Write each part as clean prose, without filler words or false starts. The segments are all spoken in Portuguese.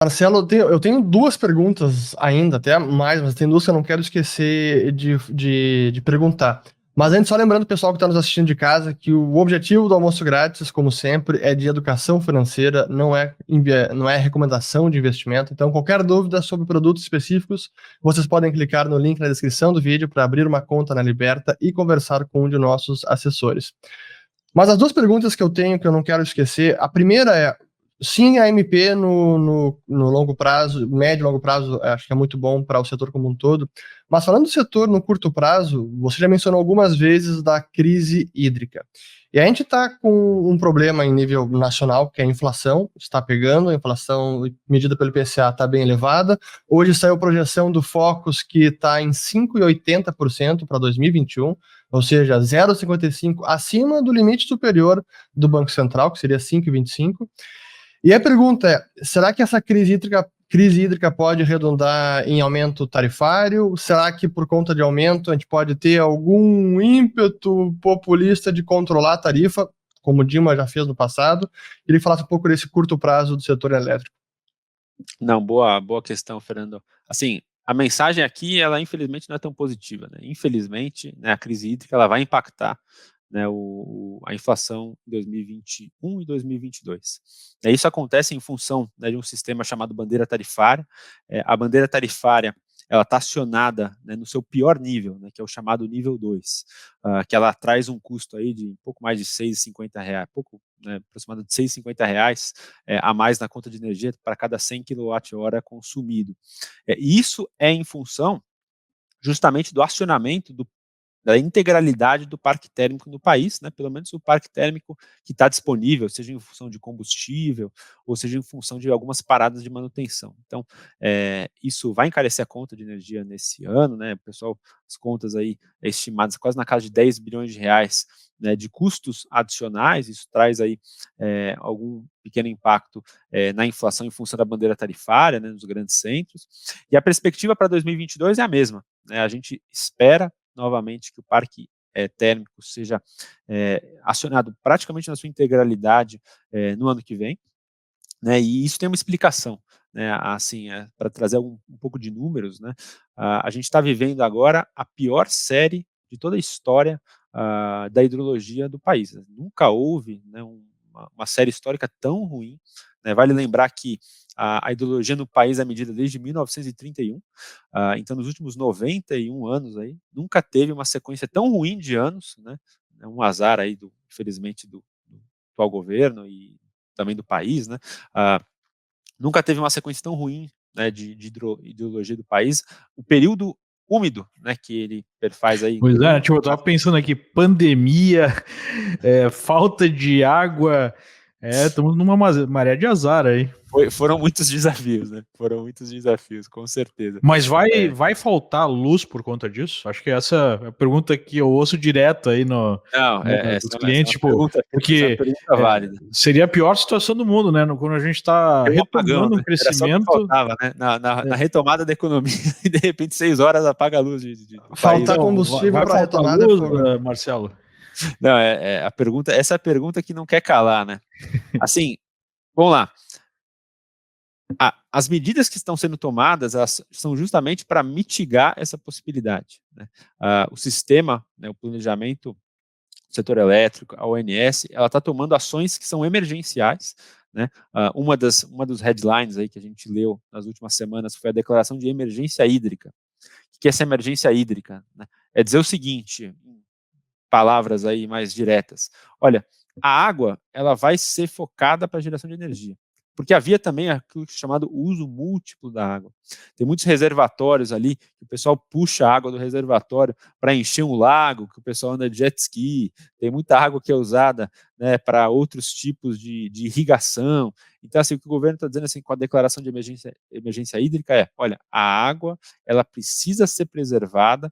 Marcelo, eu tenho duas perguntas ainda, até mais, mas tem duas que eu não quero esquecer de perguntar. Mas antes, só lembrando o pessoal que está nos assistindo de casa que o objetivo do almoço grátis, como sempre, é de educação financeira, não é recomendação de investimento. Então, qualquer dúvida sobre produtos específicos, vocês podem clicar no link na descrição do vídeo para abrir uma conta na Liberta e conversar com um de nossos assessores. Mas as duas perguntas que eu tenho que eu não quero esquecer, a primeira é, sim, a MP no longo prazo, médio e longo prazo, acho que é muito bom para o setor como um todo, mas falando do setor no curto prazo, você já mencionou algumas vezes da crise hídrica. E a gente está com um problema em nível nacional, que é a inflação, está pegando, a inflação medida pelo IPCA está bem elevada. Hoje saiu a projeção do Focus, que está em 5,80% para 2021, ou seja, 0,55 acima do limite superior do Banco Central, que seria 5,25. E a pergunta é, será que essa crise hídrica pode redundar em aumento tarifário? Será que por conta de aumento a gente pode ter algum ímpeto populista de controlar a tarifa, como o Dilma já fez no passado? Queria que falasse um pouco desse curto prazo do setor elétrico. Não, boa questão, Fernando. Assim, a mensagem aqui, ela infelizmente não é tão positiva, né? Infelizmente, né, a crise hídrica ela vai impactar, né, a inflação em 2021 e 2022. Isso acontece em função, né, de um sistema chamado bandeira tarifária. A bandeira tarifária ela está acionada, né, no seu pior nível, né, que é o chamado nível 2, que ela traz um custo aí de um pouco mais de R$ 6,50, né, aproximadamente de R$ 6,50 a mais na conta de energia para cada 100 kWh consumido. Isso é em função justamente do acionamento da integralidade do parque térmico no país, né, pelo menos o parque térmico que está disponível, seja em função de combustível, ou seja em função de algumas paradas de manutenção. Então, isso vai encarecer a conta de energia nesse ano, né, pessoal, as contas aí estimadas quase na casa de R$ 10 bilhões, né, de custos adicionais, isso traz aí algum pequeno impacto na inflação em função da bandeira tarifária, né, nos grandes centros, e a perspectiva para 2022 é a mesma, né, a gente espera novamente que o parque térmico seja acionado praticamente na sua integralidade no ano que vem, né, e isso tem uma explicação, né, assim, para trazer um pouco de números, né, a gente está vivendo agora a pior série de toda a história da hidrologia do país. Nunca houve, né, uma série histórica tão ruim, né, vale lembrar que a hidrologia no país é medida desde 1931, então nos últimos 91 anos aí, nunca teve uma sequência tão ruim de anos, né, é um azar aí, infelizmente, do atual governo e também do país, né, nunca teve uma sequência tão ruim, né, de hidrologia do país. O período úmido, né, que ele perfaz aí. Pois é, tipo, eu tava pensando aqui, pandemia, falta de água, estamos numa maré de azar aí. Foram muitos desafios, né? Foram muitos desafios, com certeza. Mas vai faltar luz por conta disso? Acho que essa é a pergunta que eu ouço direto aí Não, dos essa é clientes, uma tipo, porque pergunta válida. seria a pior situação do mundo, né? Quando a gente está Tem um apagão, retomando um né? Era só o que crescimento. faltava, né? Na retomada da economia, e de repente 6 horas apaga a luz do país. Faltar Então, combustível vai para faltar retomada é luz, fogo. Marcelo? Não, essa é a pergunta que não quer calar, né? Assim, vamos lá. As medidas que estão sendo tomadas, elas são justamente para mitigar essa possibilidade, né? O sistema, né, o planejamento do setor elétrico, a ONS, ela está tomando ações que são emergenciais, né? Uma dos headlines aí que a gente leu nas últimas semanas foi a declaração de emergência hídrica. O que é essa emergência hídrica, né? É dizer o seguinte, em palavras aí mais diretas: olha, a água ela vai ser focada para a geração de energia, porque havia também aquilo chamado uso múltiplo da água. Tem muitos reservatórios ali, que o pessoal puxa a água do reservatório para encher um lago, que o pessoal anda de jet ski, tem muita água que é usada, né, para outros tipos de irrigação. Então, assim, o que o governo está dizendo assim, com a declaração de emergência hídrica é, olha, a água ela precisa ser preservada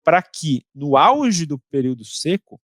para que, no auge do período seco,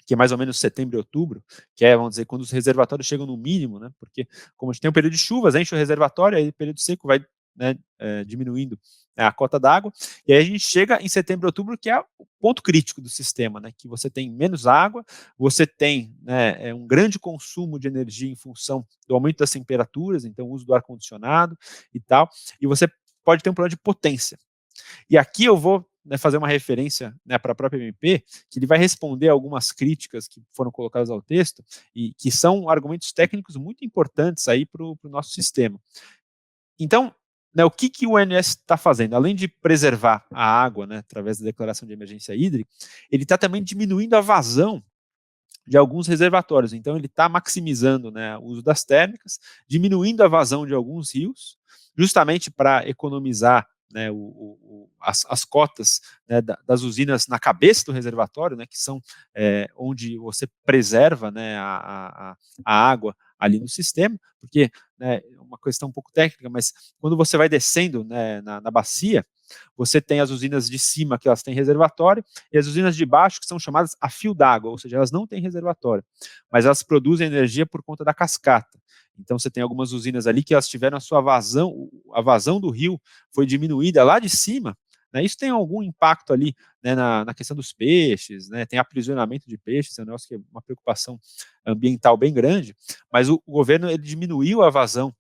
que é mais ou menos setembro e outubro, que é, vamos dizer, quando os reservatórios chegam no mínimo, né? Porque como a gente tem um período de chuvas, enche o reservatório, aí o período seco vai né, diminuindo a cota d'água, e aí a gente chega em setembro e outubro, que é o ponto crítico do sistema, né, que você tem menos água, você tem, né, um grande consumo de energia em função do aumento das temperaturas, então o uso do ar-condicionado e tal, e você pode ter um problema de potência. E aqui eu vou, né, fazer uma referência, né, para a própria MP, que ele vai responder algumas críticas que foram colocadas ao texto, e que são argumentos técnicos muito importantes aí para o nosso sistema. Então, né, o que o ONS está fazendo? Além de preservar a água, né, através da declaração de emergência hídrica, ele está também diminuindo a vazão de alguns reservatórios. Então, ele está maximizando, né, o uso das térmicas, diminuindo a vazão de alguns rios, justamente para economizar, né, as cotas, né, das usinas na cabeça do reservatório, né, que são onde você preserva, né, a água ali no sistema, porque, né, é uma questão um pouco técnica, mas quando você vai descendo, né, na bacia, você tem as usinas de cima, que elas têm reservatório, e as usinas de baixo, que são chamadas a fio d'água, ou seja, elas não têm reservatório, mas elas produzem energia por conta da cascata. Então você tem algumas usinas ali que elas tiveram a vazão do rio foi diminuída lá de cima, né? Isso tem algum impacto ali, né, na questão dos peixes, né? Tem aprisionamento de peixes, é um negócio que é uma preocupação ambiental bem grande, mas o governo ele diminuiu a vazão,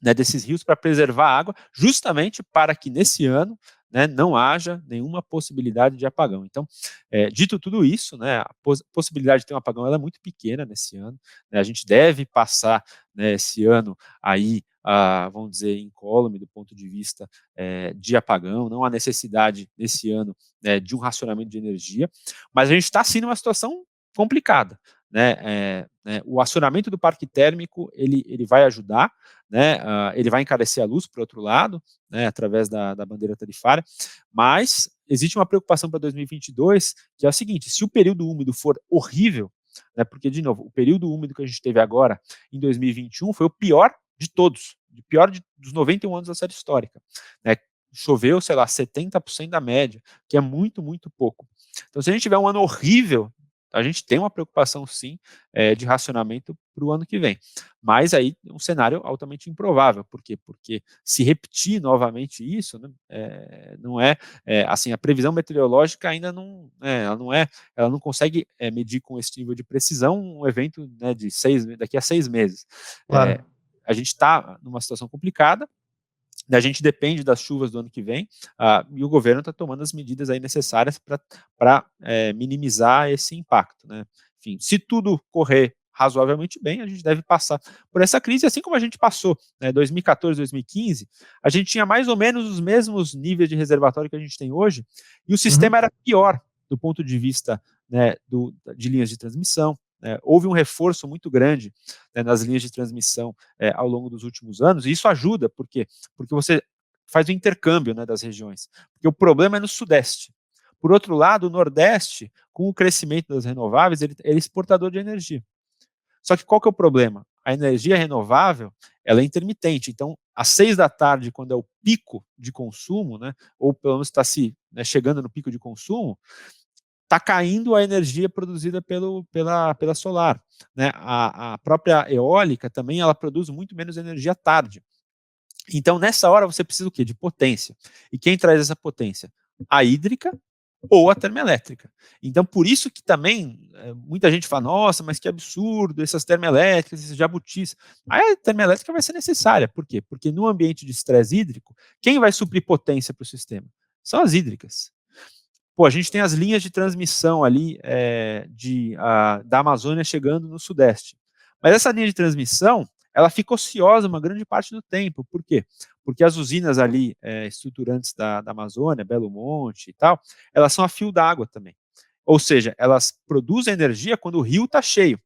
né, desses rios para preservar a água, justamente para que nesse ano, né, não haja nenhuma possibilidade de apagão. Então, dito tudo isso, né, a possibilidade de ter um apagão ela é muito pequena nesse ano, né, a gente deve passar, né, esse ano aí, vamos dizer, incólume do ponto de vista de apagão, não há necessidade nesse ano de um racionamento de energia, mas a gente está sim numa situação complicada. Né, o acionamento do parque térmico ele vai ajudar, né, ele vai encarecer a luz, por outro lado, né, através da bandeira tarifária, mas existe uma preocupação para 2022, que é o seguinte: se o período úmido for horrível, né, porque, de novo, o período úmido que a gente teve agora, em 2021, foi o pior de todos, dos 91 anos da série histórica, né, choveu, sei lá, 70% da média, que é muito, muito pouco. Então, se a gente tiver um ano horrível, a gente tem uma preocupação, sim, de racionamento para o ano que vem. Mas aí um cenário altamente improvável. Por quê? Porque se repetir novamente isso, né, não assim, a previsão meteorológica ainda não, ela não consegue medir com esse nível de precisão um evento, né, daqui a 6 meses. Claro. A gente está numa situação complicada. A gente depende das chuvas do ano que vem, e o governo está tomando as medidas aí necessárias para minimizar esse impacto, né? Enfim, se tudo correr razoavelmente bem, a gente deve passar por essa crise, assim como a gente passou, né, 2014, 2015, a gente tinha mais ou menos os mesmos níveis de reservatório que a gente tem hoje, e o sistema era pior do ponto de vista, né, de linhas de transmissão. Houve um reforço muito grande, né, nas linhas de transmissão ao longo dos últimos anos, e isso ajuda, por quê? Porque você faz o intercâmbio, né, das regiões, porque o problema é no Sudeste. Por outro lado, o Nordeste, com o crescimento das renováveis, ele é exportador de energia. Só que qual que é o problema? A energia renovável, ela é intermitente, então às 6 da tarde, quando é o pico de consumo, né, ou pelo menos está chegando no pico de consumo, está caindo a energia produzida pela solar, né? A própria eólica também ela produz muito menos energia à tarde. Então, nessa hora, você precisa o quê? De potência. E quem traz essa potência? A hídrica ou a termoelétrica. Então, por isso que também muita gente fala, nossa, mas que absurdo, essas termoelétricas, esses jabutis. A termoelétrica vai ser necessária. Por quê? Porque no ambiente de estresse hídrico, quem vai suprir potência para o sistema? São as hídricas. Pô, a gente tem as linhas de transmissão ali da Amazônia chegando no Sudeste. Mas essa linha de transmissão, ela fica ociosa uma grande parte do tempo. Por quê? Porque as usinas ali estruturantes da Amazônia, Belo Monte e tal, elas são a fio d'água também. Ou seja, elas produzem energia quando o rio está cheio.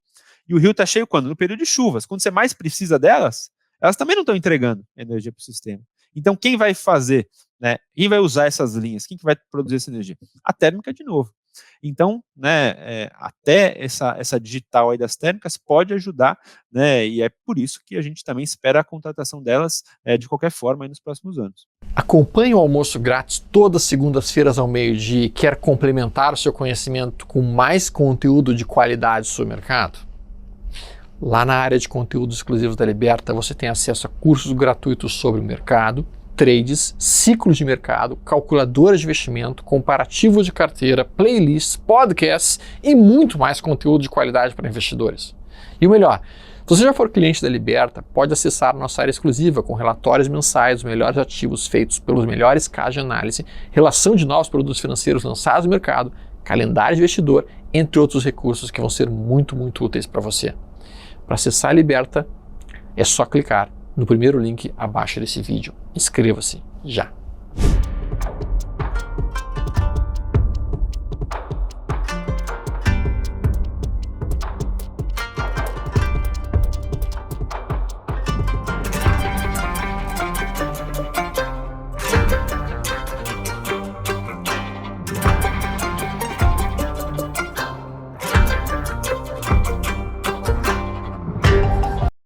E o rio está cheio quando? No período de chuvas. Quando você mais precisa delas, elas também não estão entregando energia para o sistema. Então, quem vai fazer, né, quem vai usar essas linhas? Quem que vai produzir essa energia? A térmica de novo. Então, né, até essa digital aí das térmicas pode ajudar, né, e é por isso que a gente também espera a contratação delas de qualquer forma aí nos próximos anos. Acompanhe o Almoço Grátis todas as segundas-feiras ao meio-dia e quer complementar o seu conhecimento com mais conteúdo de qualidade sobre o mercado? Lá na área de conteúdos exclusivos da Liberta, você tem acesso a cursos gratuitos sobre o mercado, trades, ciclos de mercado, calculadoras de investimento, comparativos de carteira, playlists, podcasts e muito mais conteúdo de qualidade para investidores. E o melhor, se você já for cliente da Liberta, pode acessar nossa área exclusiva com relatórios mensais dos melhores ativos feitos pelos melhores casos de análise, relação de novos produtos financeiros lançados no mercado, calendário de investidor, entre outros recursos que vão ser muito úteis para você. Para acessar a Liberta, é só clicar no primeiro link abaixo desse vídeo. Inscreva-se já!